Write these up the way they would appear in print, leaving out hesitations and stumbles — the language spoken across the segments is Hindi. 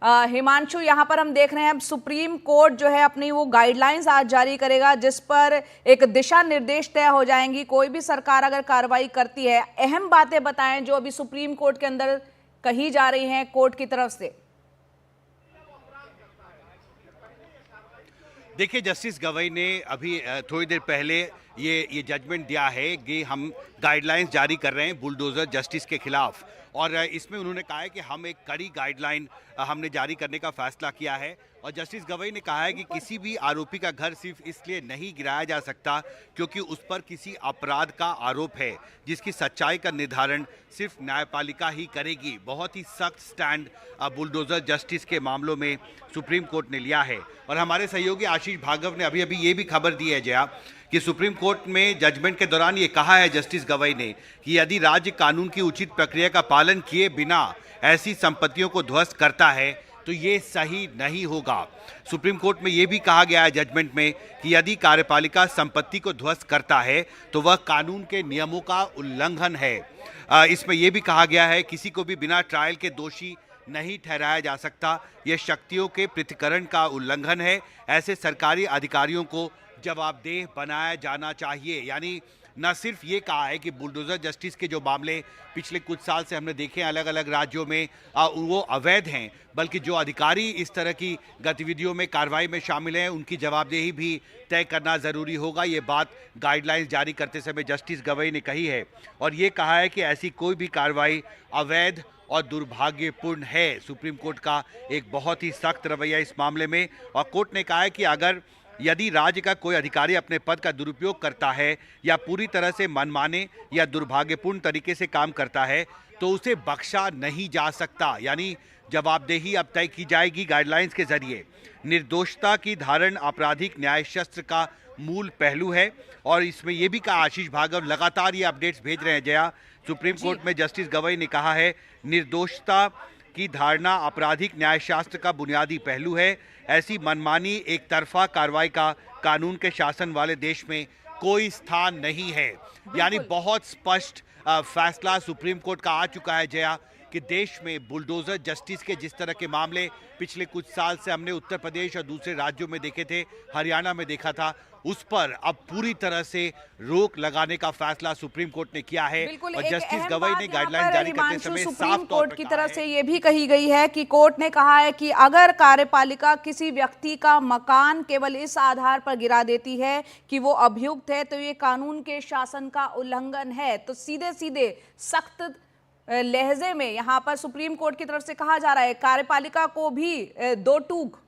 हिमांशु, यहाँ पर हम देख रहे हैं अब सुप्रीम कोर्ट जो है अपनी वो गाइडलाइंस आज जारी करेगा जिस पर एक दिशा निर्देश तय हो जाएंगी। कोई भी सरकार अगर कार्रवाई करती है, अहम बातें बताएं जो अभी सुप्रीम कोर्ट के अंदर कही जा रही हैं कोर्ट की तरफ से। देखिए, जस्टिस गवई ने अभी थोड़ी देर पहले ये जजमेंट दिया है कि हम गाइडलाइंस जारी कर रहे हैं बुलडोजर जस्टिस के खिलाफ, और इसमें उन्होंने कहा है कि हम एक कड़ी गाइडलाइन हमने जारी करने का फैसला किया है। और जस्टिस गवई ने कहा है कि किसी भी आरोपी का घर सिर्फ इसलिए नहीं गिराया जा सकता क्योंकि उस पर किसी अपराध का आरोप है, जिसकी सच्चाई का निर्धारण सिर्फ न्यायपालिका ही करेगी। बहुत ही सख्त स्टैंड बुलडोजर जस्टिस के मामलों में सुप्रीम कोर्ट ने लिया है। और हमारे सहयोगी आशीष भार्गव ने अभी ये भी खबर दी है जया कि सुप्रीम कोर्ट में जजमेंट के दौरान ये कहा है जस्टिस गवई ने कि यदि राज्य कानून की उचित प्रक्रिया का पालन किए बिना ऐसी संपत्तियों को ध्वस्त करता है तो ये सही नहीं होगा। सुप्रीम कोर्ट में ये भी कहा गया है जजमेंट में कि यदि कार्यपालिका संपत्ति को ध्वस्त करता है तो वह कानून के नियमों का उल्लंघन है। इसमें यह भी कहा गया है किसी को भी बिना ट्रायल के दोषी नहीं ठहराया जा सकता। यह शक्तियों के पृथक्करण का उल्लंघन है। ऐसे सरकारी अधिकारियों को जवाबदेह बनाया जाना चाहिए। यानी न सिर्फ ये कहा है कि बुलडोजर जस्टिस के जो मामले पिछले कुछ साल से हमने देखे अलग अलग राज्यों में वो अवैध हैं, बल्कि जो अधिकारी इस तरह की गतिविधियों में कार्रवाई में शामिल हैं उनकी जवाबदेही भी तय करना ज़रूरी होगा। ये बात गाइडलाइंस जारी करते समय जस्टिस गवई ने कही है और ये कहा है कि ऐसी कोई भी कार्रवाई अवैध और दुर्भाग्यपूर्ण है। सुप्रीम कोर्ट का एक बहुत ही सख्त रवैया इस मामले में। और कोर्ट ने कहा है कि यदि राज्य का कोई अधिकारी अपने पद का दुरुपयोग करता है या पूरी तरह से मनमाने या दुर्भाग्यपूर्ण तरीके से काम करता है तो उसे बख्शा नहीं जा सकता। यानी जवाबदेही अब तय की जाएगी गाइडलाइंस के जरिए। निर्दोषता की धारण आपराधिक न्याय शास्त्र का मूल पहलू है। और इसमें यह भी कहा, आशीष भार्गव लगातार ये अपडेट्स भेज रहे हैं जया, सुप्रीम कोर्ट में जस्टिस गवई ने कहा है निर्दोषता की धारणा आपराधिक न्यायशास्त्र का बुनियादी पहलू है। ऐसी मनमानी एक तरफा कार्रवाई का कानून के शासन वाले देश में कोई स्थान नहीं है। यानी बहुत स्पष्ट फैसला सुप्रीम कोर्ट का आ चुका है जया कि देश में बुलडोजर जस्टिस के जिस तरह के मामले पिछले कुछ साल से हमने उत्तर प्रदेश और दूसरे राज्यों में देखे थे, हरियाणा में देखा था, उस पर अब पूरी तरह से रोक लगाने का फैसला सुप्रीम कोर्ट ने किया है। और जस्टिस गवई ने गाइडलाइन जारी करते समय सुप्रीम कोर्ट की तरफ से यह भी कही गई है कि कोर्ट ने कहा है कि अगर कार्यपालिका किसी व्यक्ति का मकान केवल इस आधार पर गिरा देती है कि वो अभियुक्त है तो ये कानून के शासन का उल्लंघन है। तो सीधे सीधे सख्त लहजे में यहां पर सुप्रीम कोर्ट की तरफ से कहा जा रहा है कार्यपालिका को भी दो टूक।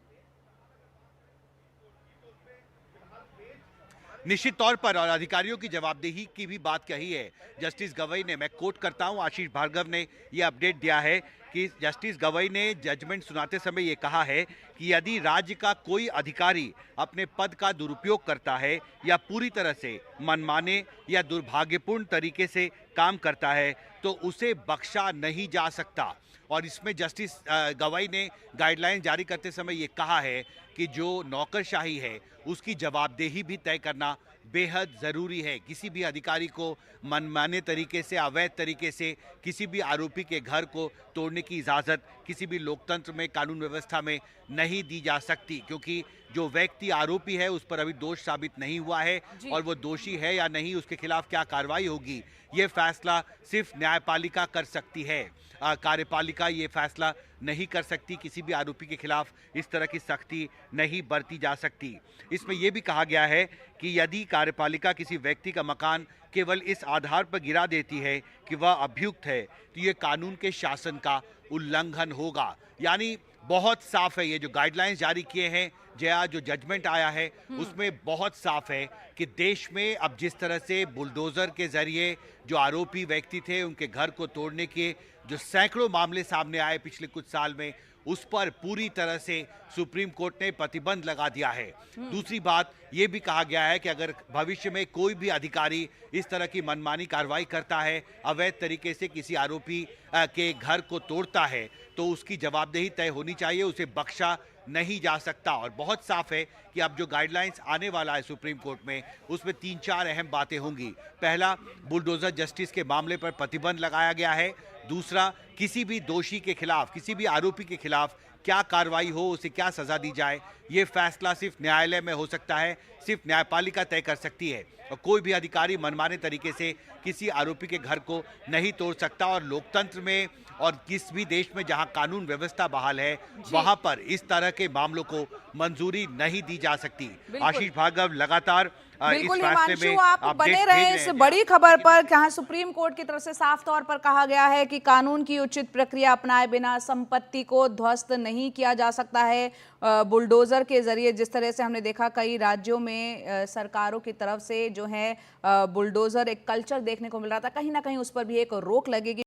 निश्चित तौर पर और अधिकारियों की जवाबदेही की भी बात कही है जस्टिस गवई ने। मैं कोट करता हूं, आशीष भार्गव ने यह अपडेट दिया है कि जस्टिस गवई ने जजमेंट सुनाते समय यह कहा है कि यदि राज्य का कोई अधिकारी अपने पद का दुरुपयोग करता है या पूरी तरह से मनमाने या दुर्भाग्यपूर्ण तरीके से काम करता है तो उसे बख्शा नहीं जा सकता। और इसमें जस्टिस गवई ने गाइडलाइन जारी करते समय ये कहा है कि जो नौकरशाही है उसकी जवाबदेही भी तय करना बेहद ज़रूरी है। किसी भी अधिकारी को मनमाने तरीके से, अवैध तरीके से किसी भी आरोपी के घर को तोड़ने की इजाज़त किसी भी लोकतंत्र में, कानून व्यवस्था में नहीं दी जा सकती, क्योंकि जो व्यक्ति आरोपी है उस पर अभी दोष साबित नहीं हुआ है और वो दोषी है या नहीं, उसके खिलाफ क्या कार्रवाई होगी, ये फैसला सिर्फ न्यायपालिका कर सकती है। कार्यपालिका ये फैसला नहीं कर सकती। किसी भी आरोपी के खिलाफ इस तरह की सख्ती नहीं बरती जा सकती। इसमें यह भी कहा गया है कि यदि कार्यपालिका किसी व्यक्ति का मकान केवल इस आधार पर गिरा देती है कि वह अभियुक्त है तो ये कानून के शासन का उल्लंघन होगा। यानी बहुत साफ है, ये जो गाइडलाइंस जारी किए हैं जया, जो जजमेंट आया है उसमें बहुत साफ है कि देश में अब जिस तरह से बुलडोजर के जरिए जो आरोपी व्यक्ति थे उनके घर को तोड़ने के जो सैकड़ों मामले सामने आए पिछले कुछ साल में, उस पर पूरी तरह से सुप्रीम कोर्ट ने प्रतिबंध लगा दिया है। दूसरी बात यह भी कहा गया है कि अगर भविष्य में कोई भी अधिकारी इस तरह की मनमानी कार्रवाई करता है, अवैध तरीके से किसी आरोपी के घर को तोड़ता है, तो उसकी जवाबदेही तय होनी चाहिए, उसे बख्शा नहीं जा सकता। और बहुत साफ है कि अब जो गाइडलाइंस आने वाला है सुप्रीम कोर्ट में, उसमें 3-4 अहम बातें होंगी। पहला, बुलडोजर जस्टिस के मामले पर प्रतिबंध लगाया गया है। दूसरा, किसी भी दोषी के खिलाफ, किसी भी आरोपी के खिलाफ क्या कार्रवाई हो, उसे क्या सजा दी जाए, ये फैसला सिर्फ न्यायालय में हो सकता है, सिर्फ न्यायपालिका तय कर सकती है। और कोई भी अधिकारी मनमाने तरीके से किसी आरोपी के घर को नहीं तोड़ सकता। और लोकतंत्र में और किस भी देश में जहां कानून व्यवस्था बहाल है, वहां पर इस तरह के मामलों को मंजूरी नहीं दी जा सकती। बिल्कुल। आशीष भार्गव लगातार इस बिल्कुल फैसले हिमांशु, में आप अपडेट बने भेज रहे रहे इस हैं। बड़ी खबर पर, जहां सुप्रीम कोर्ट की तरफ से साफ तौर पर कहा गया है कि कानून की उचित प्रक्रिया अपनाए बिना संपत्ति को ध्वस्त नहीं किया जा सकता है बुलडोजर के जरिए। जिस तरह से हमने देखा कई राज्यों में सरकारों की तरफ से जो है बुलडोजर एक कल्चर देखने को मिल रहा था, कहीं ना कहीं उस पर भी एक रोक लगेगी।